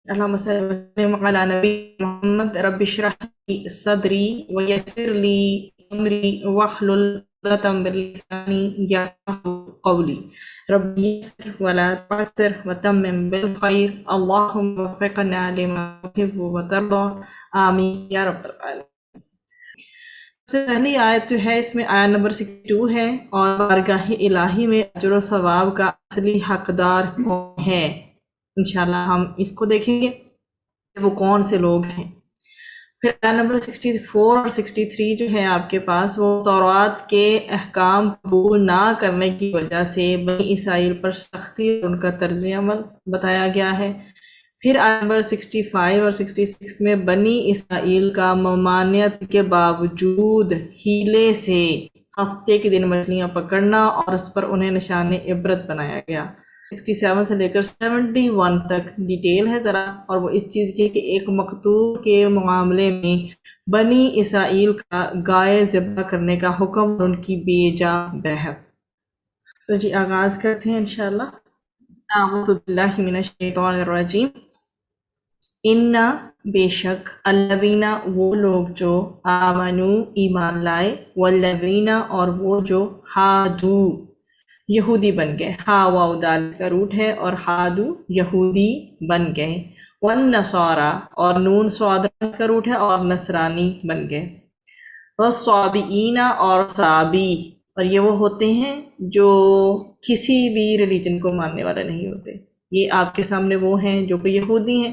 اللهم صل وسلم على نبي محمد رب اشرح لي صدري ويسر لي امري واحلل عقدة من لساني يفقهوا قولي رب يسر ولا تعسر وتمم بالخير اللهم وفقنا لما تحب وترضى آمين یا رب العالمین۔ سب سے پہلی آیت جو ہے اس میں آیت نمبر 62 ہے، اور بارگاہ الہی میں اجر و ثواب کا اصلی حقدار کون ہے، انشاءاللہ ہم اس کو دیکھیں گے وہ کون سے لوگ ہیں۔ پھر آیت نمبر 64 اور 63 جو ہے آپ کے پاس، وہ تورات کے احکام قبول نہ کرنے کی وجہ سے بنی اسرائیل پر سختی اور ان کا طرز عمل بتایا گیا ہے۔ پھر آیت نمبر 65 اور 66 میں بنی اسرائیل کا ممانعت کے باوجود ہیلے سے ہفتے کے دن مچھلیاں پکڑنا اور اس پر انہیں نشان عبرت بنایا گیا۔ 67 سے لے کر 71 تک ڈیٹیل ہے ذرا، اور وہ اس چیز کی کہ ایک مقتول کے معاملے میں بنی اسرائیل کا گائے ذبح کرنے کا حکم اور ان کی بے جا بحث۔ تو جی آغاز کرتے ہیں انشاءاللہ۔ اعوذ باللہ من الشیطان الرجیم۔ انا بے شک الذین وہ لوگ جو آمنو ایمان لائے، والذین اور وہ جو ہادو یہودی بن گئے، ہا واو دال کا روٹ ہے، اور ہادو یہودی بن گئے، والنصارا اور نون صاد کا روٹ ہے، اور نصرانی بن گئے، والصابئین اور صابی، اور یہ وہ ہوتے ہیں جو کسی بھی ریلیجن کو ماننے والے نہیں ہوتے۔ یہ آپ کے سامنے وہ ہیں جو کہ یہودی ہیں،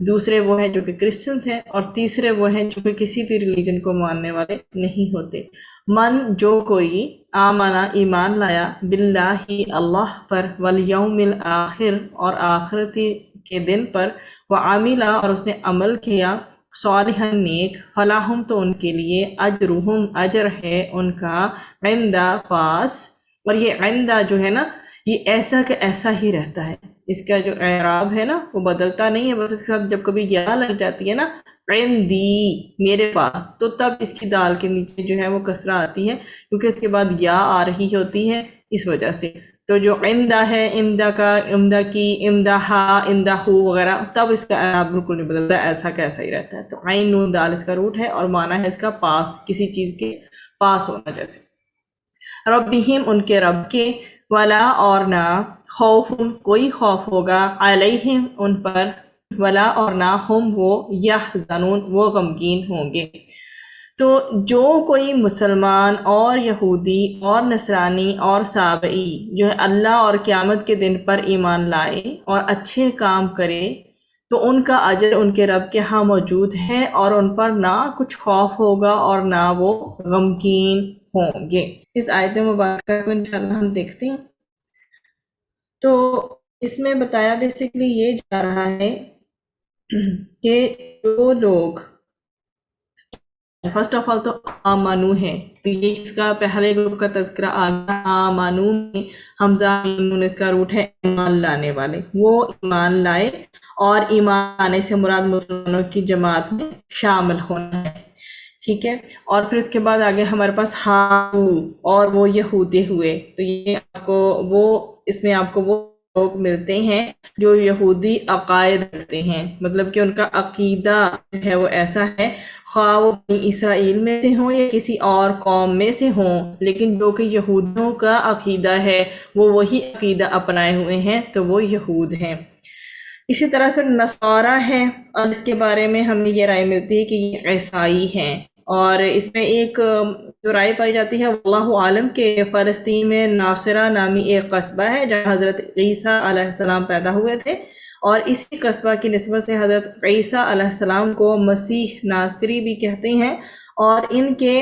دوسرے وہ ہیں جو کہ کرسچنز ہیں، اور تیسرے وہ ہیں جو کہ کسی بھی ریلیجن کو ماننے والے نہیں ہوتے۔ من جو کوئی آمنا ایمان لایا، باللہ اللہ پر، والیوم الآخر اور آخرتی کے دن پر، وعاملہ اور اس نے عمل کیا، صالحا نیک، فلاحم تو ان کے لیے، اجرہم اجر ہے ان کا، عندہ پاس، اور یہ عندہ جو ہے نا یہ ایسا کہ ایسا ہی رہتا ہے، اس کا جو اعراب ہے نا وہ بدلتا نہیں ہے، بس اس کے ساتھ جب کبھی یا لگ جاتی ہے نا، عندی میرے پاس، تو تب اس کی دال کے نیچے جو ہے وہ کسرہ آتی ہے، کیونکہ اس کے بعد یا آ رہی ہوتی ہے اس وجہ سے۔ تو جو عندہ ہے، عندہ کا، عندہ کی، عندہ ہا، عندہ ہو وغیرہ، تب اس کا اعراب بالکل نہیں بدلتا، ایسا کا ایسا ہی رہتا ہے۔ تو عین نون دال اس کا روٹ ہے، اور معنی ہے اس کا پاس، کسی چیز کے پاس ہونا جیسے۔ ربہم ان کے رب کے، ولا اور نہ، خوف کوئی خوف ہوگا، علیہم ان پر، ولا اور نہ، ہم وہ، یحزنون وہ غمگین ہوں گے۔ تو جو کوئی مسلمان اور یہودی اور نصرانی اور سابعی جو ہے اللہ اور قیامت کے دن پر ایمان لائے اور اچھے کام کرے، تو ان کا اجر ان کے رب کے ہاں موجود ہے، اور ان پر نہ کچھ خوف ہوگا اور نہ وہ غمگین ہوں گے۔ اس آیت مبارکہ کو انشاءاللہ ہم دیکھتے ہیں۔ تو اس میں بتایا بیسیکلی یہ جا رہا ہے کہ جو لوگ فرسٹ آف آل تو آمانو ہے، تو یہ اس کا پہلے گروپ کا تذکرہ آگا، آمانو میں حمزہ نون اس کا روٹ ہے ایمان لانے والے، وہ ایمان لائے، اور ایمان لانے سے مراد مسلمانوں کی جماعت میں شامل ہونا ہے، ٹھیک ہے۔ اور پھر اس کے بعد آگے ہمارے پاس ہاؤ، اور وہ یہودی ہوئے، تو یہ آپ کو وہ، اس میں آپ کو وہ لوگ ملتے ہیں جو یہودی عقائد رکھتے ہیں، مطلب کہ ان کا عقیدہ جو ہے وہ ایسا ہے، خواہ وہ بنی اسرائیل میں سے ہوں یا کسی اور قوم میں سے ہوں، لیکن جو کہ یہودیوں کا عقیدہ ہے وہ وہی عقیدہ اپنائے ہوئے ہیں، تو وہ یہود ہیں۔ اسی طرح پھر نصارہ ہے، اور اس کے بارے میں ہمیں یہ رائے ملتی ہے کہ یہ عیسائی ہیں، اور اس میں ایک جو رائے پائی جاتی ہے واللہ عالم کہ فلسطین میں ناصرہ نامی ایک قصبہ ہے جہاں حضرت عیسیٰ علیہ السلام پیدا ہوئے تھے، اور اسی قصبہ کی نسبت سے حضرت عیسیٰ علیہ السلام کو مسیح ناصری بھی کہتے ہیں، اور ان کے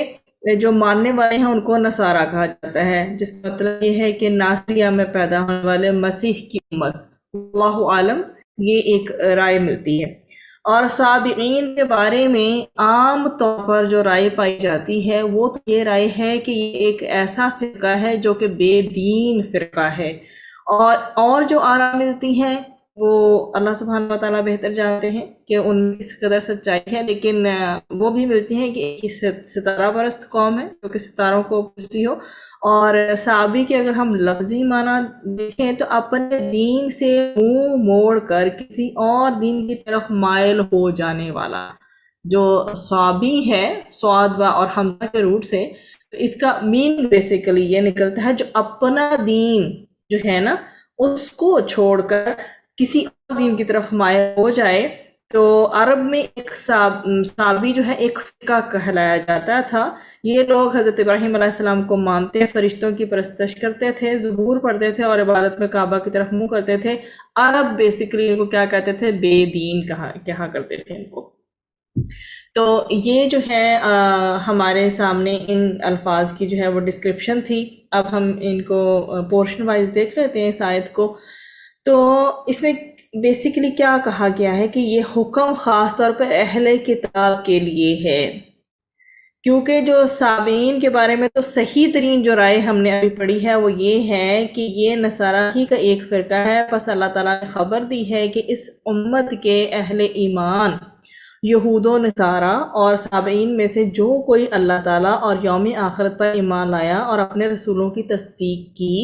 جو ماننے والے ہیں ان کو نصارہ کہا جاتا ہے، جس کا مطلب یہ ہے کہ ناصریہ میں پیدا ہونے والے مسیح کی امت۔ اللہ عالم، یہ ایک رائے ملتی ہے۔ اور سابقین کے بارے میں عام طور پر جو رائے پائی جاتی ہے وہ تو یہ رائے ہے کہ یہ ایک ایسا فرقہ ہے جو کہ بے دین فرقہ ہے، اور جو آراء ملتی ہیں وہ اللہ سبحانہ و تعالیٰ بہتر جانتے ہیں کہ ان میں کس قدر سچائی ہے، لیکن وہ بھی ملتی ہیں کہ ایک ہی ستارہ پرست قوم ہے جو کہ ستاروں کو پوجتی ہو۔ اور صحابی کے اگر ہم لفظی معنی دیکھیں تو اپنے دین سے منہ موڑ کر کسی اور دین کی طرف مائل ہو جانے والا جو صحابی ہے، سعاد و اور حمزہ کے روٹ سے، اس کا مین بیسیکلی یہ نکلتا ہے جو اپنا دین جو ہے نا اس کو چھوڑ کر کسی اور دین کی طرف مائل ہو جائے۔ تو عرب میں ایک صحابی جو ہے ایک فرقہ کہلایا جاتا تھا۔ یہ لوگ حضرت ابراہیم علیہ السلام کو مانتے، فرشتوں کی پرستش کرتے تھے، ظہور پڑھتے تھے اور عبادت میں کعبہ کی طرف منہ کرتے تھے۔ عرب بیسیکلی ان کو کیا کہتے تھے؟ بے دین کہا کرتے تھے ان کو۔ تو یہ جو ہے ہمارے سامنے ان الفاظ کی جو ہے وہ ڈسکرپشن تھی۔ اب ہم ان کو پورشن وائز دیکھ لیتے ہیں اس آیت کو۔ تو اس میں بیسیکلی کیا کہا گیا ہے کہ یہ حکم خاص طور پر اہل کتاب کے لیے ہے، کیونکہ جو سابعین کے بارے میں تو صحیح ترین جو رائے ہم نے ابھی پڑھی ہے وہ یہ ہے کہ یہ نصارہ ہی کا ایک فرقہ ہے۔ پس اللہ تعالیٰ نے خبر دی ہے کہ اس امت کے اہل ایمان یہود و نصارہ اور سابعین میں سے جو کوئی اللہ تعالیٰ اور یوم آخرت پر ایمان لایا اور اپنے رسولوں کی تصدیق کی،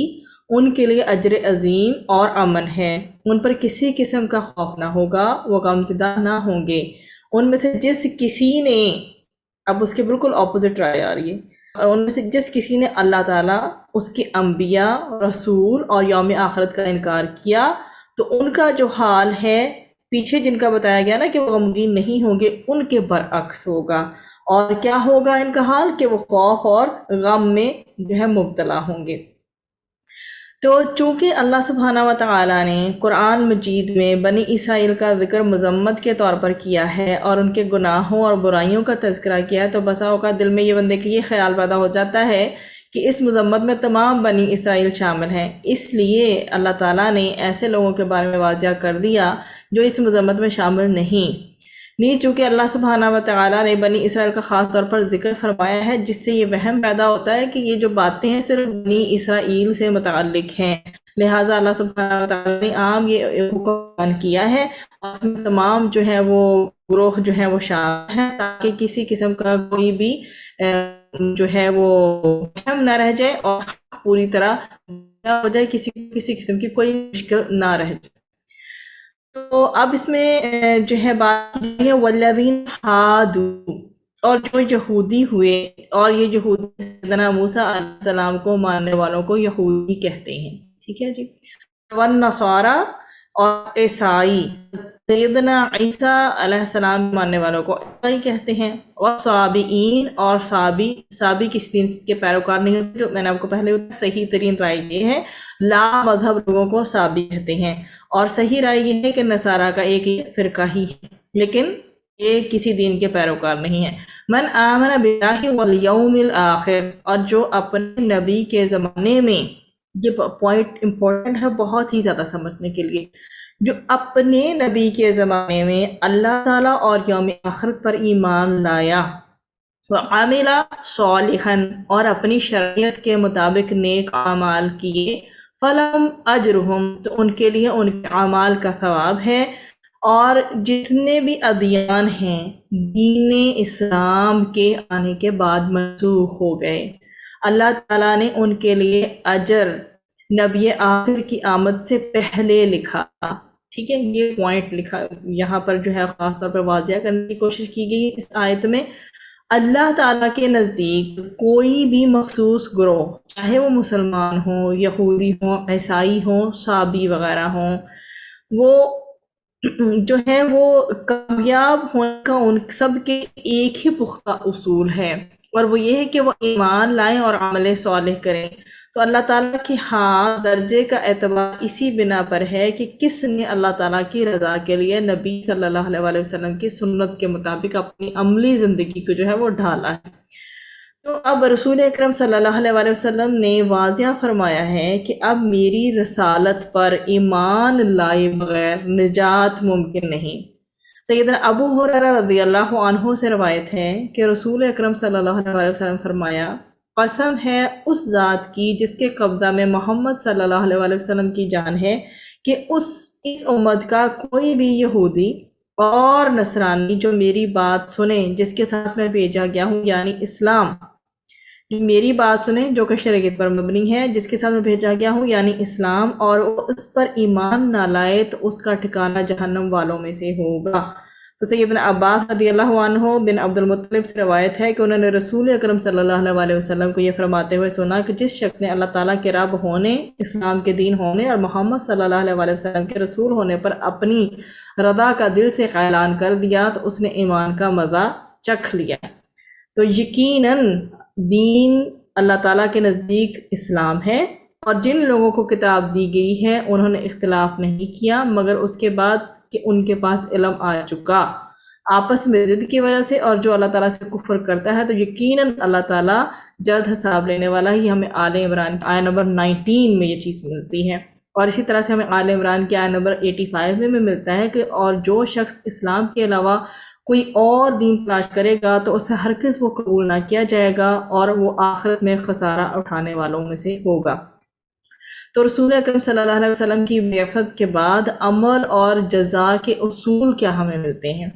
ان کے لیے اجر عظیم اور امن ہے۔ ان پر کسی قسم کا خوف نہ ہوگا، وہ غمزدہ نہ ہوں گے۔ ان میں سے جس کسی نے، اب اس کے بالکل اپوزٹ رائے آ رہی ہے، ان میں سے جس کسی نے اللہ تعالیٰ، اس کے انبیاء، رسول اور یوم آخرت کا انکار کیا تو ان کا جو حال ہے پیچھے جن کا بتایا گیا نا کہ وہ غمگین نہیں ہوں گے، ان کے برعکس ہوگا۔ اور کیا ہوگا ان کا حال؟ کہ وہ خوف اور غم میں جو ہے مبتلا ہوں گے۔ تو چونکہ اللہ سبحانہ و تعالیٰ نے قرآن مجید میں بنی اسرائیل کا ذکر مذمت کے طور پر کیا ہے اور ان کے گناہوں اور برائیوں کا تذکرہ کیا ہے، تو بسا اوقات دل میں یہ بندے کے یہ خیال پیدا ہو جاتا ہے کہ اس مذمت میں تمام بنی اسرائیل شامل ہیں۔ اس لیے اللہ تعالیٰ نے ایسے لوگوں کے بارے میں واضح کر دیا جو اس مذمت میں شامل نہیں۔ چونکہ اللہ سبحانہ و تعالیٰ نے بنی اسرائیل کا خاص طور پر ذکر فرمایا ہے، جس سے یہ وہم پیدا ہوتا ہے کہ یہ جو باتیں ہیں صرف بنی اسرائیل سے متعلق ہیں، لہٰذا اللہ سبحانہ و تعالیٰ نے عام یہ حکم بیان کیا ہے اور اس میں تمام جو ہے وہ گروہ جو ہے وہ شامل ہیں، تاکہ کسی قسم کا کوئی بھی جو ہے وہ وہم نہ رہ جائے اور پوری طرح ہو جائے، کسی قسم کی کوئی مشکل نہ رہ جائے۔ تو اب اس میں جو ہے بات ہے والذین ہادو، اور جو یہودی ہوئے، اور یہ یہودی سیدنا موسیٰ علیہ السلام کو ماننے والوں کو یہودی کہتے ہیں، ٹھیک ہے جی۔ والنصارہ، اور عیسائی سیدنا عیسیٰ علیہ السلام ماننے والوں کو عیسائی کہتے ہیں۔ والصابئین، اور صابی کس دین کے پیروکار نہیں ہوتے، جو میں نے آپ کو پہلے صحیح ترین رائے یہ ہے، لا مذہب لوگوں کو صابی کہتے ہیں، اور صحیح رائے یہ ہے کہ نصارہ کا ایک ہی فرقہ ہی ہے لیکن یہ کسی دین کے پیروکار نہیں ہے۔ من آمن باللہ والیوم الآخر، اور جو اپنے نبی کے زمانے میں، یہ پوائنٹ امپورٹنٹ ہے بہت ہی زیادہ سمجھنے کے لیے، جو اپنے نبی کے زمانے میں اللہ تعالیٰ اور یوم آخرت پر ایمان لایا، وعمل صالحا، اور اپنی شریعت کے مطابق نیک اعمال کیے، فلہم اجرہم، تو ان کے لیے ان کے اعمال کا ثواب ہے۔ اور جتنے بھی ادیان ہیں دین اسلام کے آنے کے بعد منسوخ ہو گئے، اللہ تعالیٰ نے ان کے لیے اجر نبی آخر کی آمد سے پہلے لکھا، ٹھیک ہے۔ یہ پوائنٹ لکھا یہاں پر جو ہے خاص طور پر واضح کرنے کی کوشش کی گئی اس آیت میں۔ اللہ تعالیٰ کے نزدیک کوئی بھی مخصوص گروہ، چاہے وہ مسلمان ہوں، یہودی ہوں، عیسائی ہوں، صابی وغیرہ ہوں، وہ جو ہے وہ کامیاب ہونے کا ان سب کے ایک ہی پختہ اصول ہے، اور وہ یہ ہے کہ وہ ایمان لائیں اور عمل صالح کریں۔ تو اللہ تعالیٰ کی ہاں درجے کا اعتبار اسی بنا پر ہے کہ کس نے اللہ تعالیٰ کی رضا کے لیے نبی صلی اللہ علیہ وسلم کی سنت کے مطابق اپنی عملی زندگی کو جو ہے وہ ڈھالا ہے۔ تو اب رسول اکرم صلی اللہ علیہ وسلم نے واضح فرمایا ہے کہ اب میری رسالت پر ایمان لائے بغیر نجات ممکن نہیں۔ سیدنا ابو ہریرہ رضی اللہ عنہ سے روایت ہے کہ رسول اکرم صلی اللہ علیہ وسلم فرمایا، قسم ہے اس ذات کی جس کے قبضہ میں محمد صلی اللہ علیہ وسلم کی جان ہے، کہ اس امت کا کوئی بھی یہودی اور نصرانی جو میری بات سنیں جس کے ساتھ میں بھیجا گیا ہوں یعنی اسلام، جو میری بات سنیں جو کہ شریعت پر مبنی ہے، جس کے ساتھ میں بھیجا گیا ہوں یعنی اسلام، اور وہ اس پر ایمان نہ لائے تو اس کا ٹھکانہ جہنم والوں میں سے ہوگا۔ تو سیدنا عباس رضی اللہ عنہ بن عبد المطلب سے روایت ہے کہ انہوں نے رسول اکرم صلی اللہ علیہ وسلم کو یہ فرماتے ہوئے سنا کہ جس شخص نے اللہ تعالیٰ کے رب ہونے، اسلام کے دین ہونے اور محمد صلی اللہ علیہ وسلم کے رسول ہونے پر اپنی رضا کا دل سے اعلان کر دیا تو اس نے ایمان کا مزہ چکھ لیا۔ تو یقیناً دین اللہ تعالیٰ کے نزدیک اسلام ہے، اور جن لوگوں کو کتاب دی گئی ہے انہوں نے اختلاف نہیں کیا مگر اس کے بعد کہ ان کے پاس علم آ چکا آپس میں ضد کی وجہ سے، اور جو اللہ تعالیٰ سے کفر کرتا ہے تو یقیناً اللہ تعالیٰ جلد حساب لینے والا ہی۔ ہمیں آل عمران آیہ نمبر 19 میں یہ چیز ملتی ہے، اور اسی طرح سے ہمیں آل عمران کی آیہ نمبر 85 میں ملتا ہے کہ اور جو شخص اسلام کے علاوہ کوئی اور دین تلاش کرے گا تو اسے ہرگز وہ قبول نہ کیا جائے گا اور وہ آخرت میں خسارہ اٹھانے والوں میں سے ہوگا۔ تو رسول اکرم صلی اللہ علیہ وسلم کی بعثت کے بعد عمل اور جزا کے اصول کیا ہمیں ملتے ہیں؟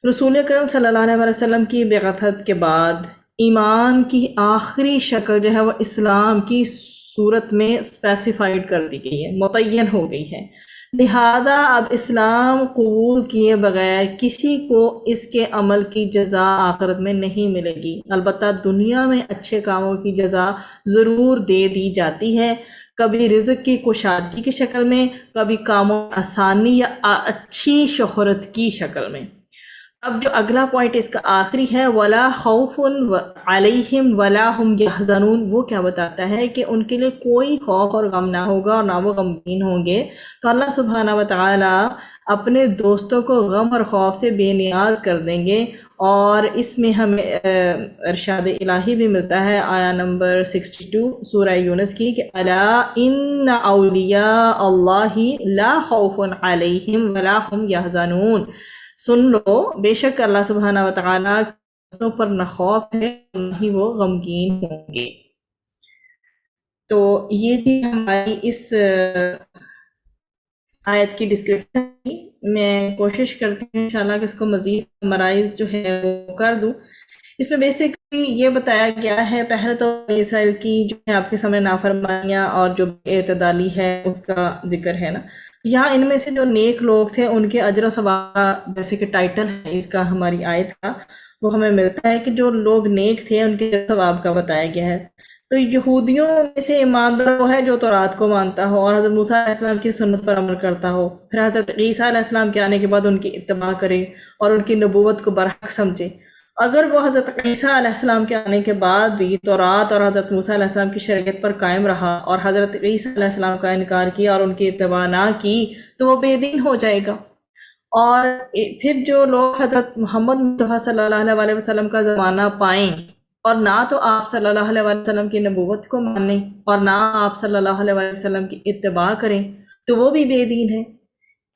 رسول اکرم صلی اللہ علیہ وسلم کی بعثت کے بعد ایمان کی آخری شکل جو ہے وہ اسلام کی صورت میں اسپیسیفائڈ کر دی گئی ہے، متعین ہو گئی ہے، لہذا اب اسلام قبول کیے بغیر کسی کو اس کے عمل کی جزا آخرت میں نہیں ملے گی۔ البتہ دنیا میں اچھے کاموں کی جزا ضرور دے دی جاتی ہے، کبھی رزق کی کشادگی کی شکل میں، کبھی کاموں میں آسانی یا اچھی شہرت کی شکل میں۔ اب جو اگلا پوائنٹ اس کا آخری ہے وَلَا خَوْفٌ عَلَيْهِمْ وَلَا هُمْ يَحْزَنُونَ، وہ کیا بتاتا ہے کہ ان کے لیے کوئی خوف اور غم نہ ہوگا اور نہ وہ غمگین ہوں گے۔ تو اللہ سبحانہ وتعالیٰ اپنے دوستوں کو غم اور خوف سے بے نیاز کر دیں گے، اور اس میں ہمیں ارشاد الہی بھی ملتا ہے آیہ نمبر 62 سورہ یونس کی کہ الا ان اولیاء اللہ لا خوف علیہم ولا هم یحزنون، سن لو بے شک اللہ سبحانہ وتعالیٰ پر نہ خوف ہے نہ ہی وہ غمگین ہوں گے۔ تو یہ تھی ہماری اس آیت کی ڈسکرپشن تھی۔ میں کوشش کرتی ہوں انشاءاللہ کہ اس کو مزید سمرائز جو ہے وہ کر دوں۔ اس میں بیسکلی یہ بتایا گیا ہے، پہلے تو اسرائیل کی جو ہے آپ کے سامنے نافرمانیاں اور جو اعتدالی ہے اس کا ذکر ہے نا۔ یہاں ان میں سے جو نیک لوگ تھے ان کے اجر و ثواب، جیسے کہ ٹائٹل ہے اس کا ہماری آیت کا، وہ ہمیں ملتا ہے کہ جو لوگ نیک تھے ان کے اجر و ثواب کا بتایا گیا ہے۔ تو یہودیوں میں سے ایماندار وہ ہے جو تورات کو مانتا ہو اور حضرت موسیٰ علیہ السلام کی سنت پر عمل کرتا ہو، پھر حضرت عیسیٰ علیہ السلام کے آنے کے بعد ان کی اتباع کرے اور ان کی نبوت کو برحق سمجھے۔ اگر وہ حضرت عیسیٰ علیہ السلام کے آنے کے بعد بھی تورات اور حضرت موسیٰ علیہ السلام کی شریعت پر قائم رہا اور حضرت عیسیٰ علیہ السلام کا انکار کیا اور ان کی اتباع نہ کی تو وہ بے دین ہو جائے گا۔ اور پھر جو لوگ حضرت محمد مصطفیٰ صلی اللہ علیہ وسلم کا زمانہ پائیں اور نہ تو آپ صلی اللہ علیہ وسلم کی نبوت کو مانیں اور نہ آپ صلی اللہ علیہ وسلم کی اتباع کریں تو وہ بھی بے دین ہے۔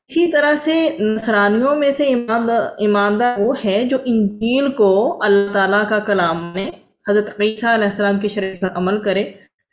اسی طرح سے نصرانیوں میں سے ایماندار وہ ہے جو انجیل کو اللہ تعالیٰ کا کلام میں حضرت عیسیٰ علیہ السلام کی شریعت پر عمل کرے،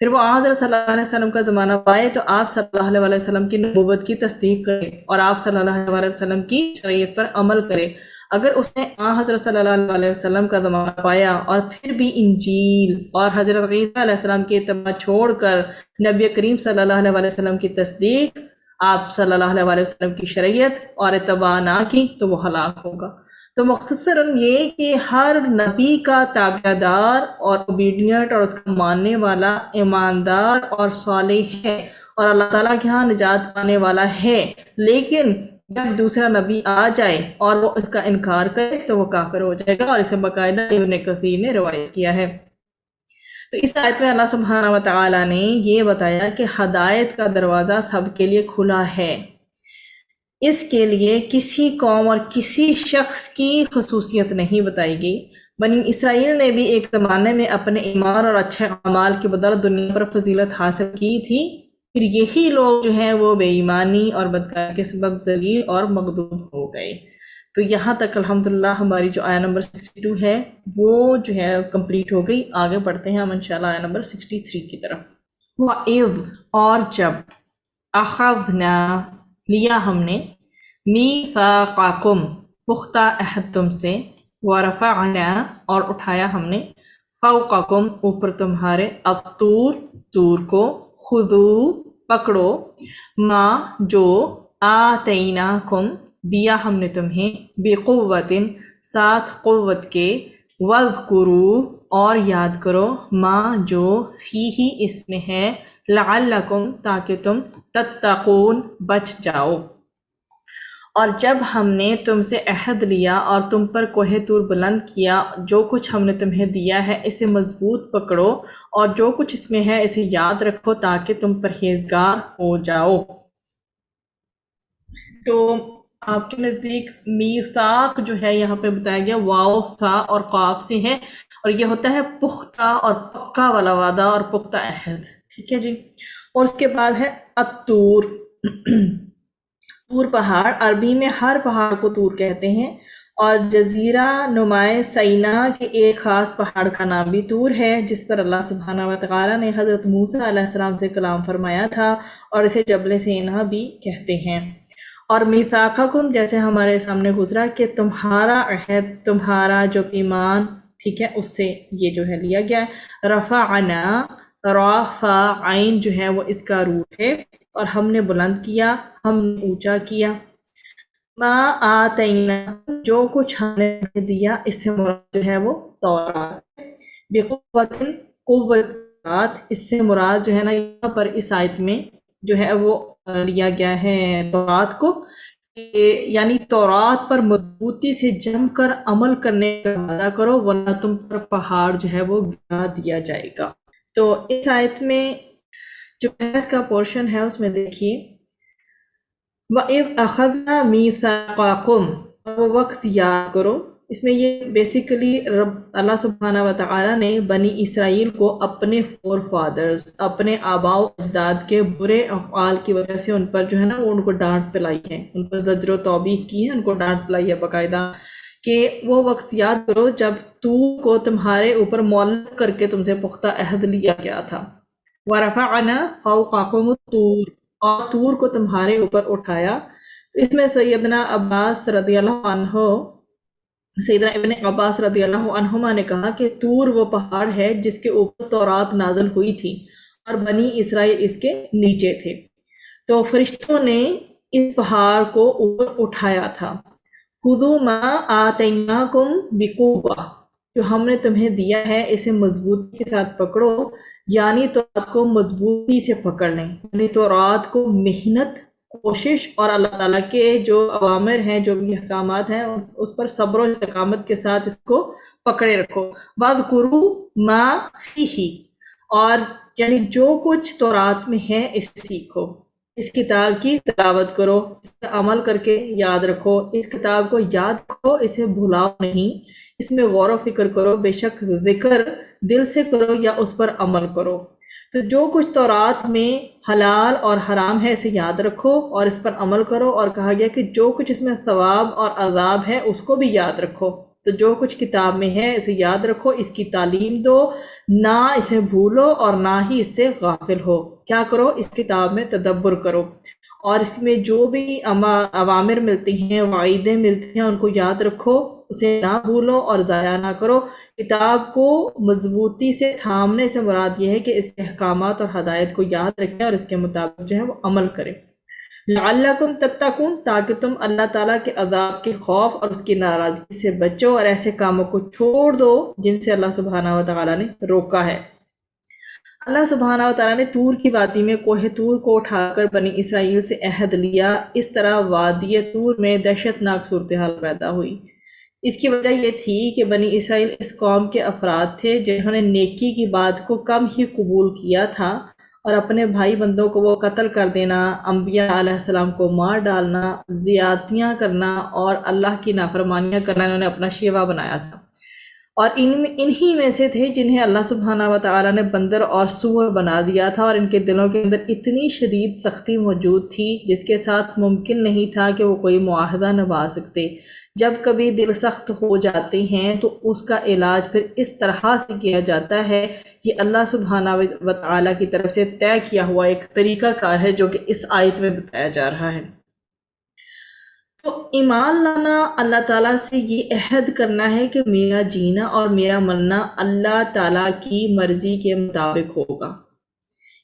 پھر وہ حضرت صلی اللہ علیہ وسلم کا زمانہ پائے تو آپ صلی اللہ علیہ وسلم کی نبوت کی تصدیق کرے اور آپ صلی اللہ علیہ وسلم کی شریعت پر عمل کرے۔ اگر اس نے حضرت صلی اللہ علیہ وسلم کا زمانہ پایا اور پھر بھی انجیل اور حضرت عیسیٰ علیہ السلام کی اتباع چھوڑ کر نبی کریم صلی اللہ علیہ وسلم کی تصدیق، آپ صلی اللہ علیہ وسلم کی شریعت اور اتباع نہ کی تو وہ ہلاک ہوگا۔ تو مختصراً یہ کہ ہر نبی کا تابع دار اور اوبیڈینٹ اور اس کا ماننے والا ایماندار اور صالح ہے اور اللہ تعالیٰ کے ہاں نجات پانے والا ہے، لیکن جب دوسرا نبی آ جائے اور وہ اس کا انکار کرے تو وہ کافر ہو جائے گا، اور اسے باقاعدہ ابن کثیر نے روایت کیا ہے۔ تو اس آیت میں اللہ سبحانہ وتعالیٰ نے یہ بتایا کہ ہدایت کا دروازہ سب کے لیے کھلا ہے، اس کے لیے کسی قوم اور کسی شخص کی خصوصیت نہیں بتائی گئی۔ بنی اسرائیل نے بھی ایک زمانے میں اپنے ایمان اور اچھے اعمال کی بدولت دنیا پر فضیلت حاصل کی تھی، پھر یہی لوگ جو ہیں وہ بے ایمانی اور بدکاری کے سبب ذلیل اور مغضوب ہو گئے۔ تو یہاں تک الحمدللہ ہماری جو آیہ نمبر 62 ہے وہ جو ہے کمپلیٹ ہو گئی۔ آگے بڑھتے ہیں ہم انشاءاللہ آیہ نمبر 63 کی طرف۔ وَإِذْ، اور جب، اخذنا لیا ہم نے، میثاقکم پختہ عہد تم سے، ورفعنا اور اٹھایا ہم نے، فوقکم اوپر تمہارے، الطور طور کو، خذو پکڑو، ما جو، آتیناکم دیا ہم نے تمہیں، بقوتن ساتھ قوت کے، وذکروا اور یاد کرو، ما جو فیہ اس میں ہے، لعلکم تاکہ تم تتقون بچ جاؤ۔ اور جب ہم نے تم سے عہد لیا اور تم پر کوہ طور بلند کیا، جو کچھ ہم نے تمہیں دیا ہے اسے مضبوط پکڑو، اور جو کچھ اس میں ہے اسے یاد رکھو تاکہ تم پرہیزگار ہو جاؤ۔ تو آپ کے نزدیک میثاق جو ہے یہاں پہ بتایا گیا واو فا اور قاف سے ہے، اور یہ ہوتا ہے پختہ اور پکا والا وعدہ اور پختہ عہد، ٹھیک ہے جی۔ اور اس کے بعد ہے الطور، طور پہاڑ، عربی میں ہر پہاڑ کو طور کہتے ہیں، اور جزیرہ نمائے سینا کے ایک خاص پہاڑ کا نام بھی طور ہے، جس پر اللہ سبحانہ وتعالی نے حضرت موسیٰ علیہ السلام سے کلام فرمایا تھا، اور اسے جبل سینا بھی کہتے ہیں۔ اور میثاقکم جیسے ہمارے سامنے گزرا کہ تمہارا عہد، تمہارا جو ایمان، ٹھیک ہے، اس سے یہ جو ہے لیا گیا ہے۔ رفعنا، را فا عین جو ہے وہ اس کا روٹ ہے، اور ہم نے بلند کیا، ہم نے اونچا کیا۔ ما آتینا جو کچھ ہم نے دیا، اس سے مراد جو ہے وہ تورات ہے۔ بقوت قوت، اس سے مراد جو ہے نا یہاں پر اس آیت میں جو ہے وہ لیا گیا ہے تورات کو، یعنی تورات پر مضبوطی سے جم کر عمل کرنے کا وعدہ کرو، ورنہ تم پر پہاڑ جو ہے وہ گرا دیا جائے گا۔ تو اس آیت میں جو بحث کا پورشن ہے اس میں دیکھیے، وَإِذْ أَخَذْنَا مِيثَاقَكُمْ، وہ وقت یاد کرو، اس میں یہ بیسیکلی اللہ سبحانہ وتعالی نے بنی اسرائیل کو اپنے فور فادرز، اپنے آباء و اجداد کے برے افعال کی وجہ سے ان پر جو ہے نا وہ ان کو ڈانٹ پلائی ہے، ان پر زجر و توبیخ کی ہے، ان کو ڈانٹ پلائی ہے باقاعدہ، کہ وہ وقت یاد کرو جب طور کو تمہارے اوپر معلق کر کے تم سے پختہ عہد لیا گیا تھا۔ وَرَفَعْنَا فَوْقَكُمُ الطُّورَ، اور طور کو تمہارے اوپر اٹھایا۔ اس میں سیدنا عباس رضی اللہ عنہ، سیدنا ابن عباس رضی اللہ عنہما نے کہا کہ طور وہ پہاڑ ہے جس کے اوپر تورات نازل ہوئی تھی، اور بنی اسرائیل اس کے نیچے تھے، تو فرشتوں نے اس پہاڑ کو اوپر اٹھایا تھا۔ خُذُوا مَا آتَيْنَاكُمْ بِقُوَّةٍ، جو ہم نے تمہیں دیا ہے اسے مضبوطی کے ساتھ پکڑو، یعنی تورات کو مضبوطی سے پکڑ لیں، یعنی تورات کو محنت، کوشش اور اللہ تعالیٰ کے جو اوامر ہیں، جو بھی احکامات ہیں، اس پر صبر و استقامت کے ساتھ اس کو پکڑے رکھو۔ وَاذْكُرُوا مَا فِيهِ، اور یعنی جو کچھ تورات میں ہے اسے سیکھو، اس کتاب کی تلاوت کرو، اس پر عمل کر کے یاد رکھو، اس کتاب کو یاد رکھو، اسے بھلاؤ نہیں، اس میں غور و فکر کرو، بے شک ذکر دل سے کرو یا اس پر عمل کرو۔ تو جو کچھ تورات میں حلال اور حرام ہے اسے یاد رکھو اور اس پر عمل کرو، اور کہا گیا کہ جو کچھ اس میں ثواب اور عذاب ہے اس کو بھی یاد رکھو۔ تو جو کچھ کتاب میں ہے اسے یاد رکھو، اس کی تعلیم دو، نہ اسے بھولو اور نہ ہی اس سے غافل ہو۔ کیا کرو؟ اس کتاب میں تدبر کرو، اور اس میں جو بھی اوامر ملتی ہیں، وعیدیں ملتی ہیں، ان کو یاد رکھو، اسے نہ بھولو اور ضائع نہ کرو۔ کتاب کو مضبوطی سے تھامنے سے مراد یہ ہے کہ اس کے احکامات اور ہدایت کو یاد رکھیں اور اس کے مطابق جو ہے وہ عمل کریں۔ لعلکم تتقون، تاکہ تم اللہ تعالیٰ کے عذاب کے خوف اور اس کی ناراضگی سے بچو اور ایسے کاموں کو چھوڑ دو جن سے اللہ سبحانہ وتعالیٰ نے روکا ہے۔ اللہ سبحانہ وتعالیٰ نے طور کی وادی میں کوہ طور کو اٹھا کر بنی اسرائیل سے عہد لیا، اس طرح وادی طور میں دہشت ناک صورتحال پیدا ہوئی۔ اس کی وجہ یہ تھی کہ بنی اسرائیل اس قوم کے افراد تھے جنہوں نے نیکی کی بات کو کم ہی قبول کیا تھا، اور اپنے بھائی بندوں کو وہ قتل کر دینا، انبیاء علیہ السلام کو مار ڈالنا، زیادتیاں کرنا اور اللہ کی نافرمانیاں کرنا انہوں نے اپنا شیوا بنایا تھا۔ اور انہی میں سے تھے جنہیں اللہ سبحانہ و تعالیٰ نے بندر اور سور بنا دیا تھا، اور ان کے دلوں کے اندر اتنی شدید سختی موجود تھی جس کے ساتھ ممکن نہیں تھا کہ وہ کوئی معاہدہ نبھا سکتے۔ جب کبھی دل سخت ہو جاتے ہیں تو اس کا علاج پھر اس طرح سے کیا جاتا ہے، یہ اللہ سبحانہ و تعالیٰ کی طرف سے طے کیا ہوا ایک طریقہ کار ہے جو کہ اس آیت میں بتایا جا رہا ہے۔ تو ایمان لانا اللہ تعالیٰ سے یہ عہد کرنا ہے کہ میرا جینا اور میرا مرنا اللہ تعالیٰ کی مرضی کے مطابق ہوگا۔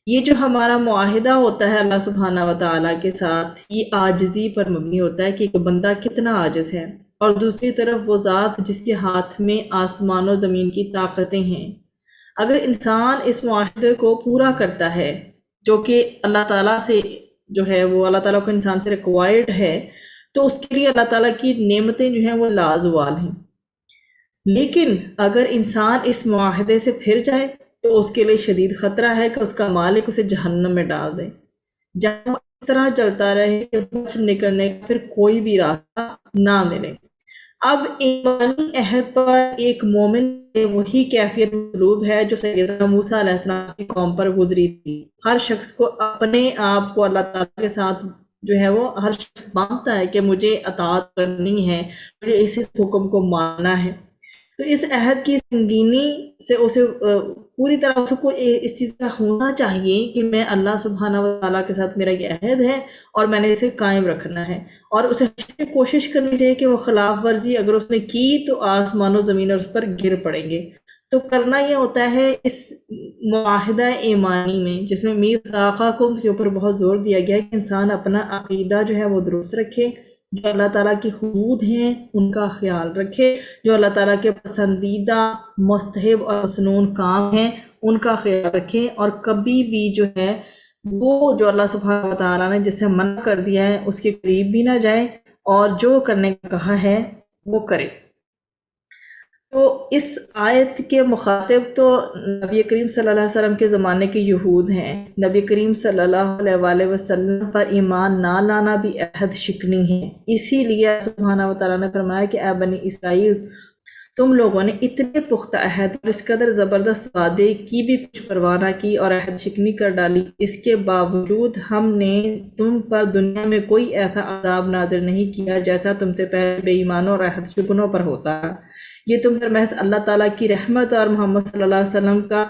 یہ جو ہمارا معاہدہ ہوتا ہے اللہ سبحانہ و تعالیٰ کے ساتھ، یہ عاجزی پر مبنی ہوتا ہے کہ ایک بندہ کتنا عاجز ہے، اور دوسری طرف وہ ذات جس کے ہاتھ میں آسمان و زمین کی طاقتیں ہیں۔ اگر انسان اس معاہدے کو پورا کرتا ہے جو کہ اللہ تعالیٰ سے جو ہے وہ اللہ تعالیٰ کو انسان سے ریکوائرڈ ہے، تو اس کے لیے اللہ تعالیٰ کی نعمتیں جو ہیں وہ لازوال ہیں۔ لیکن اگر انسان اس معاہدے سے پھر جائے تو اس کے لیے شدید خطرہ ہے کہ اس کا مالک اسے جہنم میں ڈال دے، جہاں وہ اس طرح چلتا رہے کہ بچ نکلنے کا پھر کوئی بھی راستہ نہ ملے۔ اب ایمانی عہد پر ایک مومن سے وہی کیفیت مطلوب ہے جو سیدنا موسیٰ علیہ السلام کی قوم پر گزری تھی۔ ہر شخص کو اپنے آپ کو اللہ تعالیٰ کے ساتھ جو ہے وہ ہر شخص مانتا ہے کہ مجھے اطاعت کرنی ہے، مجھے اس حکم کو ماننا ہے۔ تو اس عہد کی سنگینی سے اسے پوری طرح اس کو اس چیز کا ہونا چاہیے کہ میں اللہ سبحانہ و تعالیٰ کے ساتھ میرا یہ عہد ہے اور میں نے اسے قائم رکھنا ہے، اور اسے کوشش کرنی چاہیے کہ وہ خلاف ورزی اگر اس نے کی تو آسمان و زمین اور اس پر گر پڑیں گے۔ تو کرنا یہ ہوتا ہے اس معاہدہ ایمانی میں، جس میں میثاقکم کے اوپر بہت زور دیا گیا ہے کہ انسان اپنا عقیدہ جو ہے وہ درست رکھے، جو اللہ تعالیٰ کی حدود ہیں ان کا خیال رکھے، جو اللہ تعالیٰ کے پسندیدہ مستحب اور مسنون کام ہیں ان کا خیال رکھیں، اور کبھی بھی جو ہے وہ جو اللہ سبحانہ و تعالیٰ نے جسے منع کر دیا ہے اس کے قریب بھی نہ جائیں، اور جو کرنے کا کہا ہے وہ کرے۔ تو اس آیت کے مخاطب تو نبی کریم صلی اللہ علیہ وسلم کے زمانے کے یہود ہیں۔ نبی کریم صلی اللہ علیہ وآلہ وسلم پر ایمان نہ لانا بھی عہد شکنی ہے، اسی لیے سبحانہ و تعالیٰ نے فرمایا کہ اے بنی اسرائیل، تم لوگوں نے اتنے پختہ عہد اور اس قدر زبردست وعدے کی بھی کچھ پرواہ نہ کی اور عہد شکنی کر ڈالی، اس کے باوجود ہم نے تم پر دنیا میں کوئی ایسا عذاب نازل نہیں کیا جیسا تم سے پہلے بے ایمانوں اور عہد شکنوں پر ہوتا۔ یہ تم پر محض اللہ تعالیٰ کی رحمت اور محمد صلی اللہ علیہ وسلم کا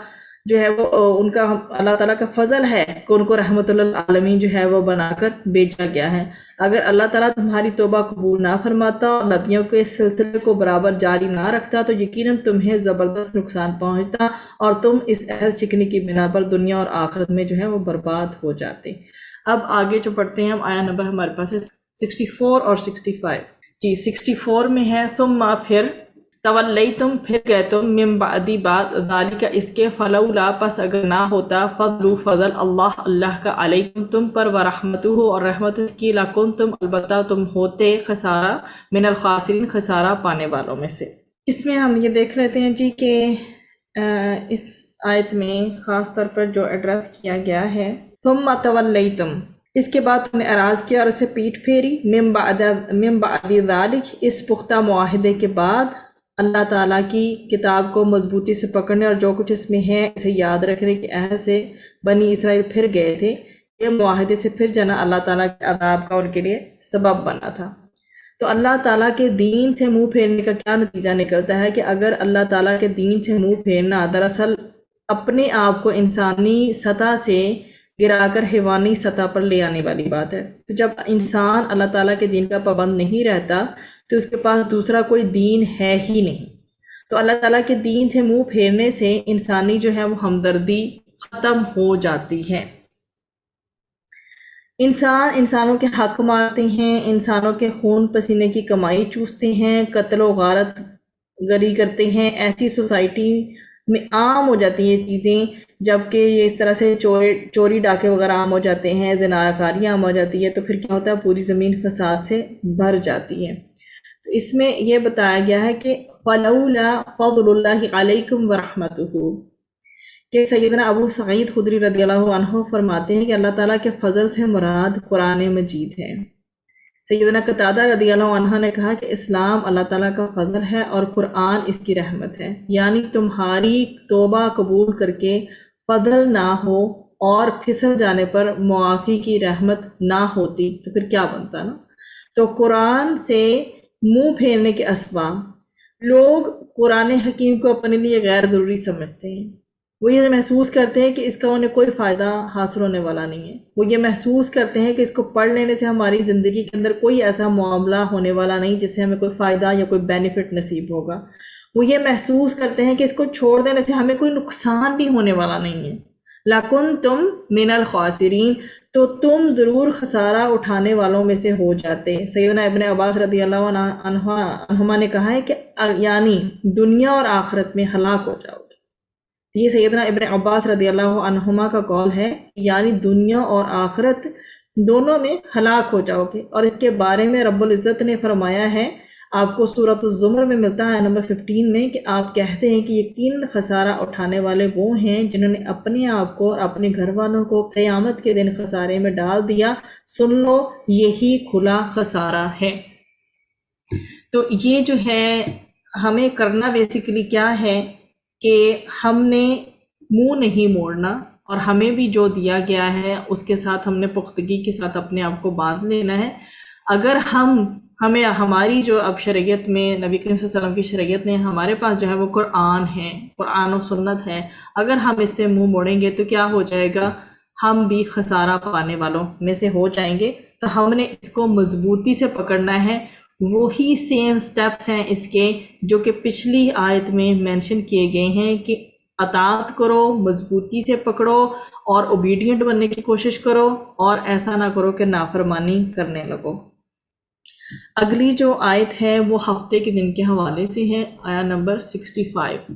جو ہے وہ ان کا اللہ تعالیٰ کا فضل ہے کہ ان کو رحمت للعالمین جو ہے وہ بنا کر بھیجا گیا ہے۔ اگر اللہ تعالیٰ تمہاری توبہ قبول نہ فرماتا اور نبیوں کے سلسلے کو برابر جاری نہ رکھتا تو یقیناً تمہیں زبردست نقصان پہنچتا اور تم اس عہد شکنی کی بنا پر دنیا اور آخرت میں جو ہے وہ برباد ہو جاتے۔ اب آگے جو پڑھتے ہیں ہم آیا نمبر ہمارے پاس ہے 64 اور 65۔ جی 64 میں ہے ثم پھر تولیتم پھر گئے تم من بعدی بعد ذالک اس کے فلولا پس اگر نہ ہوتا فضل اللہ کا علیکم تم پر ورحمتہ اور رحمت اس کی لکنتم البتہ تم ہوتے خسارہ من الخاسرین خسارہ پانے والوں میں سے۔ اس میں ہم یہ دیکھ لیتے ہیں جی کہ اس آیت میں خاص طور پر جو ایڈریس کیا گیا ہے ثم تولیتم، اس کے بعد تم نے اعراض کیا اور اسے پیٹ پھیری، من بعد ذالک اس پختہ معاہدے کے بعد اللہ تعالیٰ کی کتاب کو مضبوطی سے پکڑنے اور جو کچھ اس میں ہے اسے یاد رکھنے کے عہد سے بنی اسرائیل پھر گئے تھے۔ یہ معاہدے سے پھر جانا اللہ تعالیٰ کے عذاب کا ان کے لیے سبب بنا تھا۔ تو اللہ تعالیٰ کے دین سے منہ پھیرنے کا کیا نتیجہ نکلتا ہے کہ اگر اللہ تعالیٰ کے دین سے منہ پھیرنا دراصل اپنے آپ کو انسانی سطح سے گرا کر حیوانی سطح پر لے آنے والی بات ہے۔ تو جب انسان اللہ تعالیٰ کے دین کا پابند نہیں رہتا تو اس کے پاس دوسرا کوئی دین ہے ہی نہیں۔ تو اللہ تعالیٰ کے دین سے منہ پھیرنے سے انسانی جو ہے وہ ہمدردی ختم ہو جاتی ہے۔ انسانوں کے حق مارتے ہیں، انسانوں کے خون پسینے کی کمائی چوستے ہیں، قتل و غارت گری کرتے ہیں۔ ایسی سوسائٹی میں عام ہو جاتی ہیں یہ چیزیں، جبکہ یہ اس طرح سے چوری ڈاکے وغیرہ عام ہو جاتے ہیں، زناکاریاں عام ہو جاتی ہے، تو پھر کیا ہوتا ہے پوری زمین فساد سے بھر جاتی ہے۔ تو اس میں یہ بتایا گیا ہے کہ فلولا فضل اللہ علیکم ورحمتہ، کہ سیدنا ابو سعید خدری رضی اللہ عنہ فرماتے ہیں کہ اللہ تعالیٰ کے فضل سے مراد قرآن مجید ہے۔ سیدنا قتادہ رضی اللہ عنہ نے کہا کہ اسلام اللہ تعالیٰ کا فضل ہے اور قرآن اس کی رحمت ہے، یعنی تمہاری توبہ قبول کر کے فضل نہ ہو اور پھسل جانے پر معافی کی رحمت نہ ہوتی تو پھر کیا بنتا نا۔ تو قرآن سے منہ پھیرنے کے اسباب، لوگ قرآن حکیم کو اپنے لیے غیر ضروری سمجھتے ہیں، وہ یہ محسوس کرتے ہیں کہ اس کا انہیں کوئی فائدہ حاصل ہونے والا نہیں ہے، وہ یہ محسوس کرتے ہیں کہ اس کو پڑھ لینے سے ہماری زندگی کے اندر کوئی ایسا معاملہ ہونے والا نہیں جس سے ہمیں کوئی فائدہ یا کوئی بینیفٹ نصیب ہوگا، وہ یہ محسوس کرتے ہیں کہ اس کو چھوڑ دینے سے ہمیں کوئی نقصان بھی ہونے والا نہیں ہے۔ لَكُنْتُم مِّنَ الْخَاسِرِينَ، تو تم ضرور خسارہ اٹھانے والوں میں سے ہو جاتے۔ سیدنا ابن عباس رضی اللہ عنہما نے کہا ہے کہ یعنی دنیا اور آخرت میں ہلاک ہو جاؤ گے۔ یہ سیدنا ابن عباس رضی اللہ عنہما کا قول ہے، یعنی دنیا اور آخرت دونوں میں ہلاک ہو جاؤ گے۔ اور اس کے بارے میں رب العزت نے فرمایا ہے، آپ کو سورۃ الزمر میں ملتا ہے نمبر 15 میں، کہ آپ کہتے ہیں کہ یقیناً خسارہ اٹھانے والے وہ ہیں جنہوں نے اپنے آپ کو اور اپنے گھر والوں کو قیامت کے دن خسارے میں ڈال دیا، سن لو یہی کھلا خسارہ ہے۔ تو یہ جو ہے ہمیں کرنا بیسیکلی کیا ہے کہ ہم نے منہ نہیں موڑنا، اور ہمیں بھی جو دیا گیا ہے اس کے ساتھ ہم نے پختگی کے ساتھ اپنے آپ کو باندھ لینا ہے۔ اگر ہمیں ہماری جو اب شریعت میں نبی کریم صلی اللہ علیہ وسلم کی شریعت نے ہمارے پاس جو ہے وہ قرآن ہے، قرآن و سنت ہے، اگر ہم اس سے منہ موڑیں گے تو کیا ہو جائے گا، ہم بھی خسارہ پانے والوں میں سے ہو جائیں گے۔ تو ہم نے اس کو مضبوطی سے پکڑنا ہے، وہی سیم سٹیپس ہیں اس کے جو کہ پچھلی آیت میں مینشن کیے گئے ہیں کہ اطاعت کرو، مضبوطی سے پکڑو اور اوبیڈینٹ بننے کی کوشش کرو، اور ایسا نہ کرو کہ نافرمانی کرنے لگو۔ اگلی جو آیت ہے وہ ہفتے کے دن کے حوالے سے ہے، آیا نمبر 65۔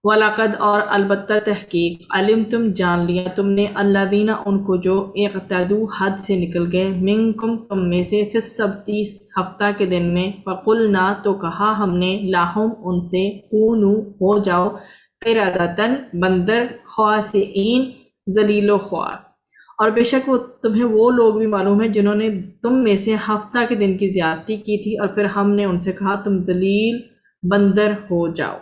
وَلَقَدْ، اور البتہ تحقیق، علمتم جان لیا تم نے، الذین ان کو جو اعتدوا حد سے نکل گئے، منکم تم میں سے، فی السبت ہفتہ کے دن میں، فقلنا تو کہا ہم نے، لہم ان سے، کونوا ہو جاؤ، قردۃ بندر، خاسئین ذلیل و خوار۔ اور بے شک تمہیں وہ لوگ بھی معلوم ہے جنہوں نے تم میں سے ہفتہ کے دن کی زیادتی کی تھی، اور پھر ہم نے ان سے کہا تم ذلیل بندر ہو جاؤ۔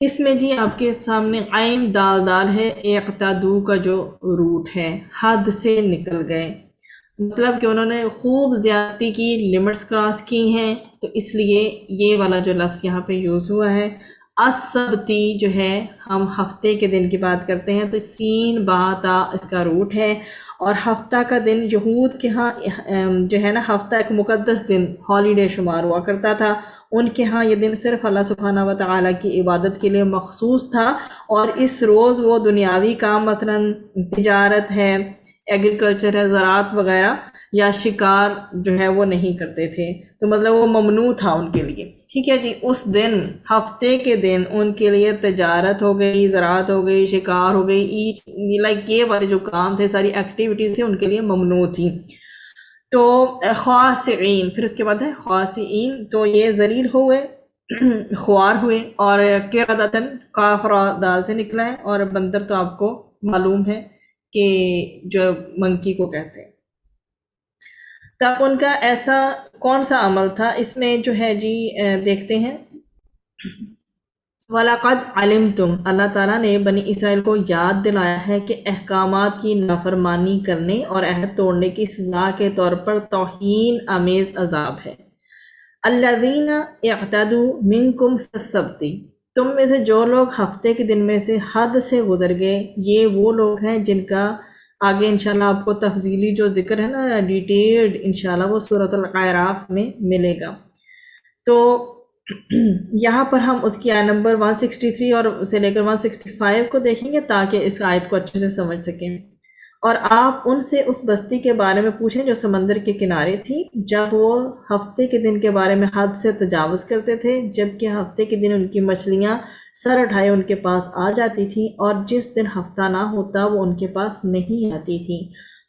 اس میں جی آپ کے سامنے عین دال دال ہے، اعتدوا کا جو روٹ ہے، حد سے نکل گئے، مطلب کہ انہوں نے خوب زیادتی کی، لمٹس کراس کی ہیں، تو اس لیے یہ والا جو لفظ یہاں پہ یوز ہوا ہے۔ السبتی جو ہے ہم ہفتے کے دن کی بات کرتے ہیں تو سین با تا اس کا روٹ ہے، اور ہفتہ کا دن یہود کے ہاں جو ہے نا ہفتہ ایک مقدس دن ہالیڈے شمار ہوا کرتا تھا، ان کے ہاں یہ دن صرف اللہ سبحانہ و تعالیٰ کی عبادت کے لیے مخصوص تھا، اور اس روز وہ دنیاوی کام مثلا تجارت ہے، ایگریکلچر ہے، زراعت وغیرہ یا شکار جو ہے وہ نہیں کرتے تھے، تو مطلب وہ ممنوع تھا ان کے لیے، ٹھیک ہے جی۔ اس دن ہفتے کے دن ان کے لیے تجارت ہو گئی، زراعت ہو گئی، شکار ہو گئی، لائک یہ والے جو کام تھے، ساری ایکٹیویٹیز تھے، ان کے لیے ممنوع تھی۔ تو خاسئین، پھر اس کے بعد ہے خاسئین، تو یہ ذلیل ہوئے، خوار ہوئے، اور قردۃ کاف را دال سے نکلا ہے، اور بندر تو آپ کو معلوم ہے کہ جو منکی کو کہتے ہیں۔ تب ان کا ایسا کون سا عمل تھا، اس میں جو ہے جی دیکھتے ہیں۔ وَلَقَدْ عَلِمْتُمْ، اللہ تعالیٰ نے بنی اسرائیل کو یاد دلایا ہے کہ احکامات کی نافرمانی کرنے اور عہد توڑنے کی سزا کے طور پر توہین آمیز عذاب ہے۔ الذین اعتدوا منکم فی السبت، تم میں سے جو لوگ ہفتے کے دن میں سے حد سے گزر گئے، یہ وہ لوگ ہیں جن کا آگے انشاءاللہ آپ کو تفصیلی جو ذکر ہے نا ڈیٹیلڈ، انشاءاللہ وہ سورۃ الاعراف میں ملے گا۔ تو یہاں پر ہم اس کی آیت نمبر 163 اور اسے لے کر 165 کو دیکھیں گے تاکہ اس آیت کو اچھے سے سمجھ سکیں۔ اور آپ ان سے اس بستی کے بارے میں پوچھیں جو سمندر کے کنارے تھی، جب وہ ہفتے کے دن کے بارے میں حد سے تجاوز کرتے تھے، جبکہ ہفتے کے دن ان کی مچھلیاں سر اٹھائے ان کے پاس آ جاتی تھیں، اور جس دن ہفتہ نہ ہوتا وہ ان کے پاس نہیں آتی تھیں۔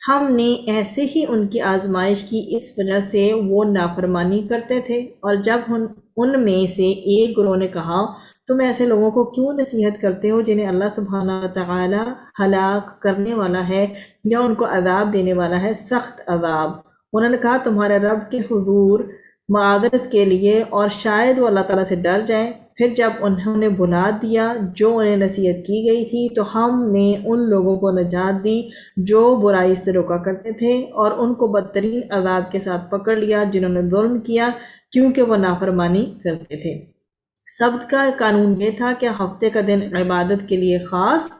ہم نے ایسے ہی ان کی آزمائش کی، اس وجہ سے وہ نافرمانی کرتے تھے۔ اور جب ان میں سے ایک گروہ نے کہا، تم ایسے لوگوں کو کیوں نصیحت کرتے ہو جنہیں اللہ سبحانہ وتعالی ہلاک کرنے والا ہے یا ان کو عذاب دینے والا ہے، سخت عذاب، انہوں نے کہا تمہارے رب کے حضور معذرت کے لیے اور شاید وہ اللہ تعالیٰ سے ڈر جائیں۔ پھر جب انہوں نے بھلا دیا جو انہیں نصیحت کی گئی تھی تو ہم نے ان لوگوں کو نجات دی جو برائی سے روکا کرتے تھے، اور ان کو بدترین عذاب کے ساتھ پکڑ لیا جنہوں نے ظلم کیا، کیونکہ وہ نافرمانی کرتے تھے۔ سبت کا قانون یہ تھا کہ ہفتے کا دن عبادت کے لیے خاص،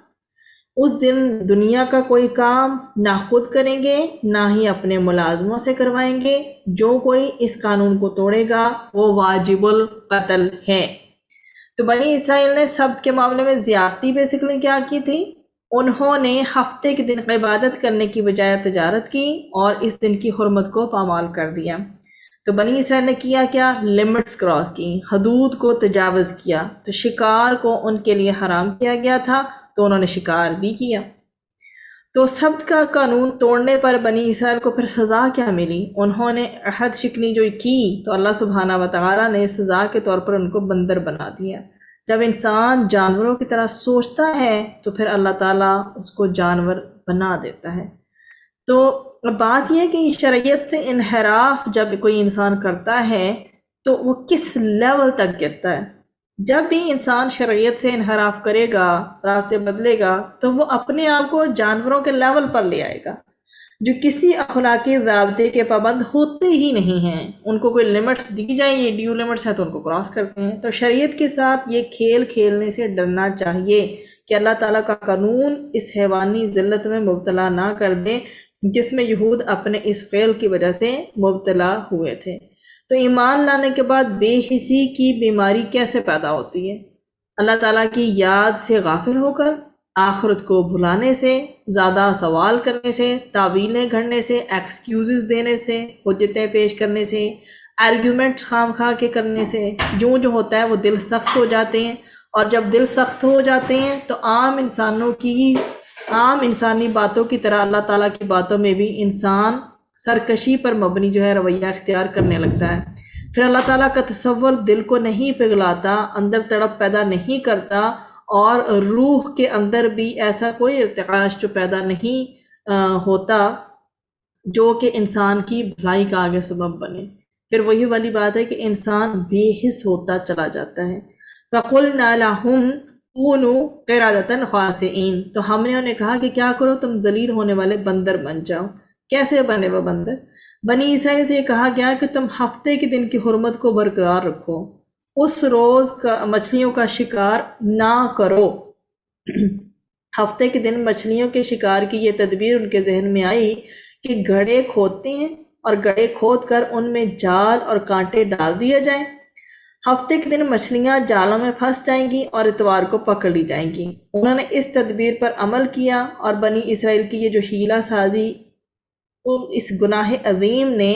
اس دن دنیا کا کوئی کام نہ خود کریں گے نہ ہی اپنے ملازموں سے کروائیں گے۔ جو کوئی اس قانون کو توڑے گا وہ واجب القتل ہے۔ تو بنی اسرائیل نے سبت کے معاملے میں زیادتی بیسیکلی کیا کی تھی؟ انہوں نے ہفتے کے دن عبادت کرنے کی بجائے تجارت کی اور اس دن کی حرمت کو پامال کر دیا۔ تو بنی اسرائیل نے کیا لمٹس کراس کی، حدود کو تجاوز کیا۔ تو شکار کو ان کے لیے حرام کیا گیا تھا تو انہوں نے شکار بھی کیا۔ تو سبت کا قانون توڑنے پر بنی اسرائیل کو پھر سزا کیا ملی؟ انہوں نے عہد شکنی جو کی تو اللہ سبحانہ و تعالیٰ نے سزا کے طور پر ان کو بندر بنا دیا۔ جب انسان جانوروں کی طرح سوچتا ہے تو پھر اللہ تعالیٰ اس کو جانور بنا دیتا ہے۔ تو بات یہ ہے کہ شریعت سے انحراف جب کوئی انسان کرتا ہے تو وہ کس لیول تک گرتا ہے۔ جب بھی انسان شریعت سے انحراف کرے گا، راستے بدلے گا، تو وہ اپنے آپ کو جانوروں کے لیول پر لے آئے گا جو کسی اخلاقی ضابطے کے پابند ہوتے ہی نہیں ہیں۔ ان کو کوئی لمٹس دی جائیں، یہ ڈیو لمٹس ہیں تو ان کو کراس کرتے ہیں۔ تو شریعت کے ساتھ یہ کھیل کھیلنے سے ڈرنا چاہیے کہ اللہ تعالیٰ کا قانون اس حیوانی ذلت میں مبتلا نہ کر دے جس میں یہود اپنے اس فعل کی وجہ سے مبتلا ہوئے تھے۔ تو ایمان لانے کے بعد بے حسی کی بیماری کیسے پیدا ہوتی ہے؟ اللہ تعالیٰ کی یاد سے غافل ہو کر، آخرت کو بھلانے سے، زیادہ سوال کرنے سے، تعویلیں گھڑنے سے، ایکسکیوزز دینے سے، حجتیں پیش کرنے سے، آرگیومنٹس خام خواہ کے کرنے سے، جو ہوتا ہے وہ دل سخت ہو جاتے ہیں، اور جب دل سخت ہو جاتے ہیں تو عام انسانی باتوں کی طرح اللہ تعالیٰ کی باتوں میں بھی انسان سرکشی پر مبنی رویہ اختیار کرنے لگتا ہے۔ پھر اللہ تعالیٰ کا تصور دل کو نہیں پگھلاتا، اندر تڑپ پیدا نہیں کرتا، اور روح کے اندر بھی ایسا کوئی ارتعاش جو پیدا نہیں ہوتا جو کہ انسان کی بھلائی کا آگے سبب بنے۔ پھر وہی والی بات ہے کہ انسان بے حس ہوتا چلا جاتا ہے۔ فَقُلْنَا لَهُمْ كُونُوا قِرَدَةً خَاسِئِينَ، تو ہم نے انہیں کہا کہ کیا کرو، تم ذلیل ہونے والے بندر بن جاؤ۔ کیسے بنے وہ بندر؟ بنی اسرائیل سے یہ کہا گیا کہ تم ہفتے کے دن کی حرمت کو برقرار رکھو، اس روز کا مچھلیوں کا شکار نہ کرو۔ ہفتے کے دن مچھلیوں کے شکار کی یہ تدبیر ان کے ذہن میں آئی کہ گڑھے کھودتے ہیں اور گڑھے کھود کر ان میں جال اور کانٹے ڈال دیا جائیں۔ ہفتے کے دن مچھلیاں جالوں میں پھنس جائیں گی اور اتوار کو پکڑ لی جائیں گی۔ انہوں نے اس تدبیر پر عمل کیا، اور بنی اسرائیل کی یہ جو حیلہ سازی، اس گناہ عظیم نے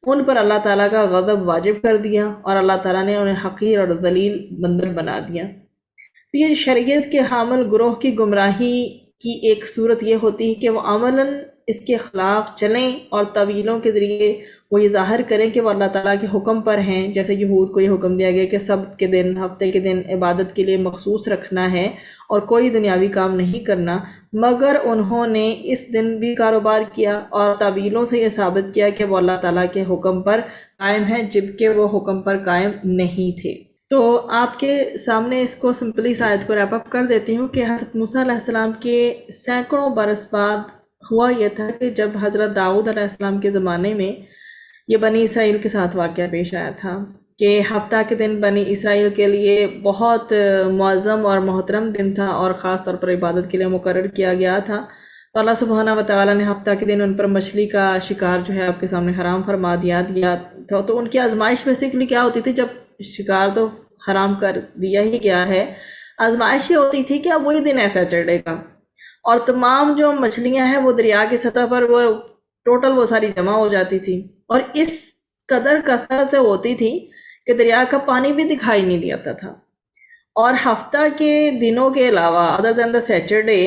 ان پر اللہ تعالیٰ کا غضب واجب کر دیا، اور اللہ تعالیٰ نے انہیں حقیر اور ذلیل بندر بنا دیا۔ تو یہ شریعت کے حامل گروہ کی گمراہی کی ایک صورت یہ ہوتی ہے کہ وہ عملاً اس کے خلاف چلیں اور طویلوں کے ذریعے وہ یہ ظاہر کریں کہ وہ اللہ تعالیٰ کے حکم پر ہیں۔ جیسے یہود کو یہ حکم دیا گیا کہ سبت کے دن، ہفتے کے دن عبادت کے لیے مخصوص رکھنا ہے اور کوئی دنیاوی کام نہیں کرنا، مگر انہوں نے اس دن بھی کاروبار کیا اور تعویلوں سے یہ ثابت کیا کہ وہ اللہ تعالیٰ کے حکم پر قائم ہیں، جبکہ وہ حکم پر قائم نہیں تھے۔ تو آپ کے سامنے اس کو سمپلی اس آیت کو ریپ اپ کر دیتی ہوں کہ حضرت موسیٰ علیہ السلام کے سینکڑوں برس بعد ہوا یہ تھا کہ جب حضرت داؤد علیہ السلام کے زمانے میں یہ بنی اسرائیل کے ساتھ واقعہ پیش آیا تھا کہ ہفتہ کے دن بنی اسرائیل کے لیے بہت معظم اور محترم دن تھا اور خاص طور پر عبادت کے لیے مقرر کیا گیا تھا۔ تو اللہ سبحانہ و تعالیٰ نے ہفتہ کے دن ان پر مچھلی کا شکار جو ہے آپ کے سامنے حرام فرما دیا تھا۔ تو ان کی آزمائش بیسیکلی کیا ہوتی تھی؟ جب شکار تو حرام کر دیا ہی گیا ہے، آزمائش یہ ہوتی تھی کہ اب وہی دن ایسا چڑھے گا اور تمام جو مچھلیاں ہیں وہ دریا کی سطح پر وہ ٹوٹل وہ ساری جمع ہو جاتی تھی، اور اس قدر کثرت سے ہوتی تھی کہ دریا کا پانی بھی دکھائی نہیں دیتا تھا۔ اور ہفتہ کے دنوں کے علاوہ ادر دین دا سیچرڈے،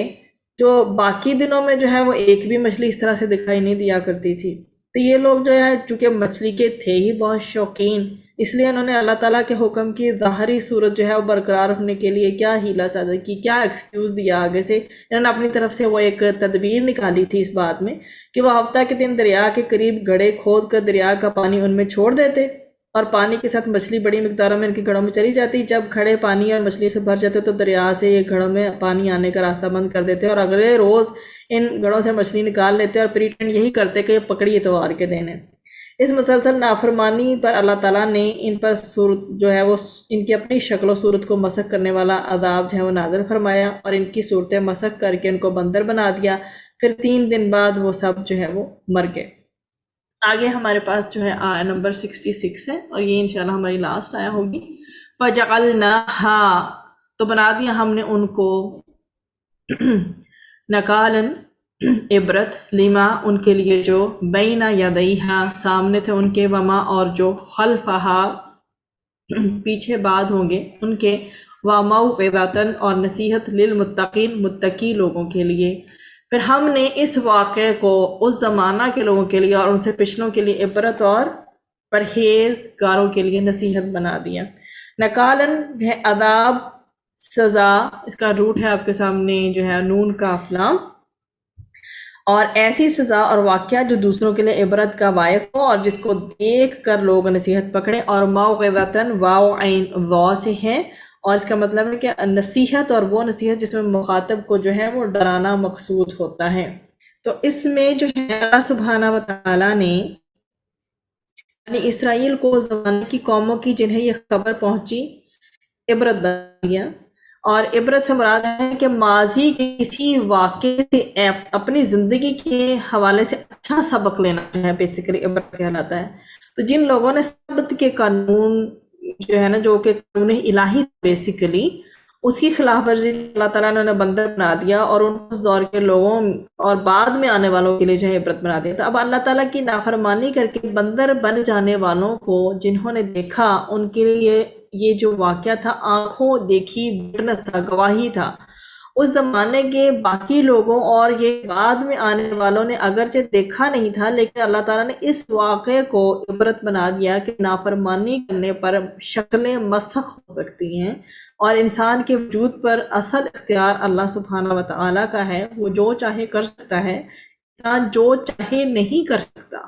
جو باقی دنوں میں جو ہے وہ ایک بھی مچھلی اس طرح سے دکھائی نہیں دیا کرتی تھی۔ تو یہ لوگ جو ہے چونکہ مچھلی کے تھے ہی بہت شوقین، اس لیے انہوں نے اللہ تعالیٰ کے حکم کی ظاہری صورت جو ہے وہ برقرار رکھنے کے لیے کیا ہیلا سازی کی، کیا ایکسکیوز دیا آگے سے، انہوں نے اپنی طرف سے وہ ایک تدبیر نکالی تھی اس بات میں کہ وہ ہفتہ کے دن دریا کے قریب گڑھے کھود کر دریا کا پانی ان میں چھوڑ دیتے اور پانی کے ساتھ مچھلی بڑی مقداروں میں ان کے گھڑوں میں چلی جاتی۔ جب گھڑے پانی اور مچھلی سے بھر جاتے تو دریا سے یہ گھڑوں میں پانی آنے کا راستہ بند کر دیتے اور اگلے روز ان گھڑوں سے مچھلی نکال لیتے اور پریٹینڈ یہی کرتے کہ یہ پکڑی اتوار کے دن ہے۔ اس مسلسل نافرمانی پر اللہ تعالیٰ نے ان پر صورت جو ہے وہ ان کی اپنی شکل و صورت کو مسخ کرنے والا عذاب جو ہے وہ نازل فرمایا اور ان کی صورتیں مسخ کر کے ان کو بندر بنا دیا۔ پھر 3 دن بعد وہ سب جو ہے وہ مر گئے۔ آگے ہمارے پاس جو ہے آیا نمبر 66 ہے اور یہ انشاءاللہ ہماری لاسٹ آیا ہوگی۔ فَجَعَلْنَاهَا، تو بنا دیا ہم نے ان کو نکالن عبرت، لما ان کے لیے جو بین یدیہا سامنے تھے ان کے، وما اور جو خلفہا پیچھے بعد ہوں گے ان کے، وموعظۃ اور نصیحت للمتقین متقی لوگوں کے لیے۔ پھر ہم نے اس واقعے کو اس زمانہ کے لوگوں کے لیے اور ان سے پچھلوں کے لیے عبرت اور پرہیزگاروں کے لیے نصیحت بنا دیا۔ نکالن ہے عذاب، سزا، اس کا روٹ ہے آپ کے سامنے جو ہے نون کاف لام، اور ایسی سزا اور واقعہ جو دوسروں کے لیے عبرت کا باعث ہو اور جس کو دیکھ کر لوگ نصیحت پکڑیں۔ اور موعظۃ واو عین وا سے ہے اور اس کا مطلب ہے کہ نصیحت، اور وہ نصیحت جس میں مخاطب کو جو ہے وہ ڈرانا مقصود ہوتا ہے۔ تو اس میں جو ہے اللہ سبحانہ و تعالیٰ نے یعنی اسرائیل کو زمانے کی قوموں کی جنہیں یہ خبر پہنچی عبرت بنا دیا، اور عبرت سے مراد ہے کہ ماضی کے کسی واقعے سے اپنی زندگی کے حوالے سے اچھا سبق لینا جو ہے بیسیکلی عبرت کہلاتا ہے۔ تو جن لوگوں نے سبت کے قانون جو ہے نا، جو کہ قانون الہی بیسیکلی، اس کی خلاف ورزی اللہ تعالیٰ نے انہیں بندر بنا دیا اور ان اس دور کے لوگوں اور بعد میں آنے والوں کے لیے جو ہے عبرت بنا دیا۔ تو اب اللہ تعالیٰ کی نافرمانی کر کے بندر بن جانے والوں کو جنہوں نے دیکھا، ان کے لیے یہ جو واقعہ تھا آنکھوں دیکھی وٹنس تھا، گواہی تھا۔ اس زمانے کے باقی لوگوں اور یہ بعد میں آنے والوں نے اگرچہ دیکھا نہیں تھا، لیکن اللہ تعالیٰ نے اس واقعے کو عبرت بنا دیا کہ نافرمانی کرنے پر شکلیں مسخ ہو سکتی ہیں اور انسان کے وجود پر اصل اختیار اللہ سبحانہ و تعالیٰ کا ہے۔ وہ جو چاہے کر سکتا ہے، انسان جو چاہے نہیں کر سکتا،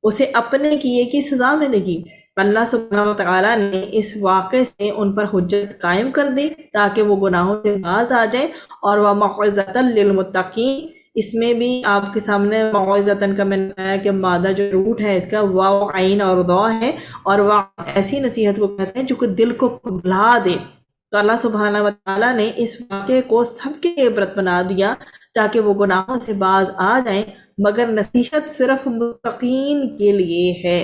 اسے اپنے کیے کی سزا ملے گی۔ اللہ سبحانہ و تعالیٰ نے اس واقعے سے ان پر حجت قائم کر دی تاکہ وہ گناہوں سے باز آ جائیں، اور وَمَوعِظَةً لِّلْمُتَّقِينَ، اس میں بھی آپ کے سامنے موعظتاً کا میں نے بتایا کہ مادہ جو روٹ ہے اس کا واو عین اور ضا ہے، اور وہ ایسی نصیحت کو کہتے ہیں جو کہ دل کو پگھلا دے۔ تو اللہ سبحانہ و تعالیٰ نے اس واقعے کو سب کے عبرت بنا دیا تاکہ وہ گناہوں سے باز آ جائیں، مگر نصیحت صرف متقین کے لیے ہے،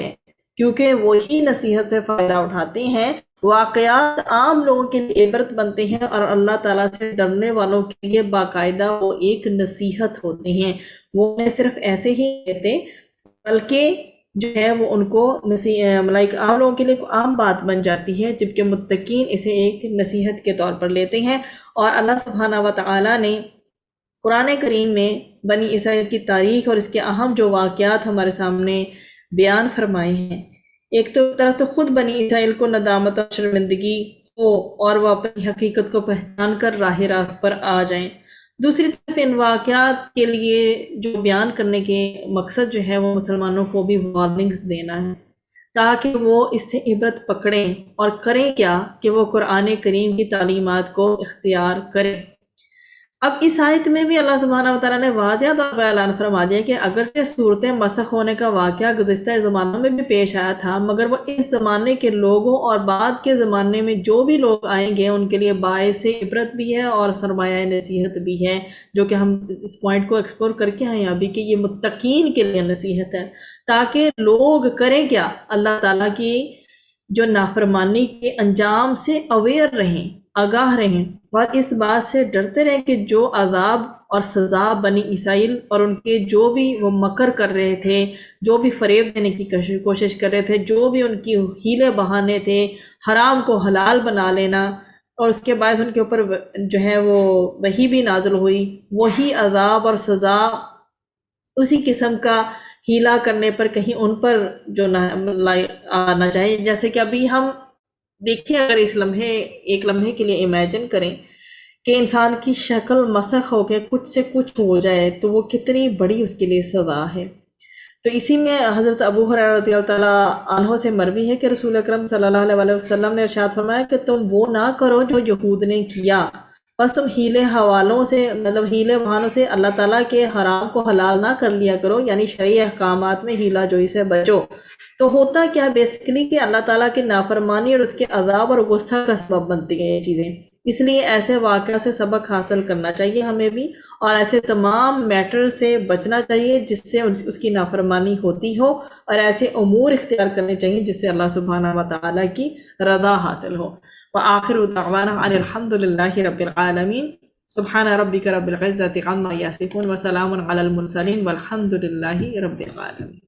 کیونکہ وہی نصیحت سے فائدہ اٹھاتے ہیں۔ واقعات عام لوگوں کے لیے عبرت بنتے ہیں اور اللہ تعالیٰ سے ڈرنے والوں کے لیے باقاعدہ وہ ایک نصیحت ہوتے ہیں۔ وہ انہیں صرف ایسے ہی کہتے بلکہ جو ہے وہ ان کو لائک عام لوگوں کے لیے ایک عام بات بن جاتی ہے، جبکہ متقین اسے ایک نصیحت کے طور پر لیتے ہیں۔ اور اللہ سبحانہ و تعالیٰ نے قرآن کریم میں بنی اسرائیل کی تاریخ اور اس کے اہم جو واقعات ہمارے سامنے بیان فرمائے ہیں۔ ایک تو طرف تو خود بنی اسرائیل کو ندامت اور شرمندگی ہو اور وہ اپنی حقیقت کو پہچان کر راہ راست پر آ جائیں، دوسری طرف ان واقعات کے لیے جو بیان کرنے کے مقصد جو ہے وہ مسلمانوں کو بھی وارننگز دینا ہے تاکہ وہ اس سے عبرت پکڑیں اور کریں کیا کہ وہ قرآن کریم کی تعلیمات کو اختیار کریں۔ اب اس آیت میں بھی اللہ سبحانہ و تعالیٰ نے واضح طور پر اعلان فرما دیا کہ اگرچہ صورتیں مسخ ہونے کا واقعہ گزشتہ زمانوں میں بھی پیش آیا تھا، مگر وہ اس زمانے کے لوگوں اور بعد کے زمانے میں جو بھی لوگ آئیں گے ان کے لیے باعث عبرت بھی ہے اور سرمایہ نصیحت بھی ہے، جو کہ ہم اس پوائنٹ کو ایکسپلور کر کے آئے ابھی کہ یہ متقین کے لیے نصیحت ہے، تاکہ لوگ کریں کیا، اللہ تعالیٰ کی جو نافرمانی کے انجام سے اویئر رہیں، آگاہ رہیں، اور اس بات سے ڈرتے رہیں کہ جو عذاب اور سزا بنی اسرائیل اور ان کے جو بھی وہ مکر کر رہے تھے، جو بھی فریب دینے کی کوشش کر رہے تھے، جو بھی ان کی ہیلے بہانے تھے، حرام کو حلال بنا لینا، اور اس کے باعث ان کے اوپر جو ہے وہ وحی بھی نازل ہوئی، وہی عذاب اور سزا اسی قسم کا ہیلا کرنے پر کہیں ان پر جو نہ جائے. جیسے کہ ابھی ہم دیکھیں، اگر اس لمحے ایک لمحے کے لیے امیجن کریں کہ انسان کی شکل مسخ ہو کے کچھ سے کچھ ہو جائے تو وہ کتنی بڑی اس کے لیے سزا ہے. تو اسی میں حضرت ابو ہریرہ رضی اللہ تعالیٰ عنہ سے مروی ہے کہ رسول اکرم صلی اللہ علیہ وسلم نے ارشاد فرمایا کہ تم وہ نہ کرو جو یہود نے کیا، بس تم ہیلے حوالوں سے ہیلے بہانوں سے اللہ تعالیٰ کے حرام کو حلال نہ کر لیا کرو، یعنی شرعی احکامات میں ہیلا جوئی سے بچو. تو ہوتا کیا بیسیکلی کہ اللہ تعالیٰ کی نافرمانی اور اس کے عذاب اور غصہ کا سبب بنتی ہیں یہ چیزیں. اس لیے ایسے واقعہ سے سبق حاصل کرنا چاہیے ہمیں بھی، اور ایسے تمام میٹر سے بچنا چاہیے جس سے اس کی نافرمانی ہوتی ہو، اور ایسے امور اختیار کرنے چاہیے جس سے اللہ سبحانہ و تعالیٰ کی رضا حاصل ہو. وآخر دعوانا ان الحمد للہ رب العالمین. سبحان ربک رب العزۃ عما یصفون وسلام علی المرسلین والحمد للہ رب العالمین.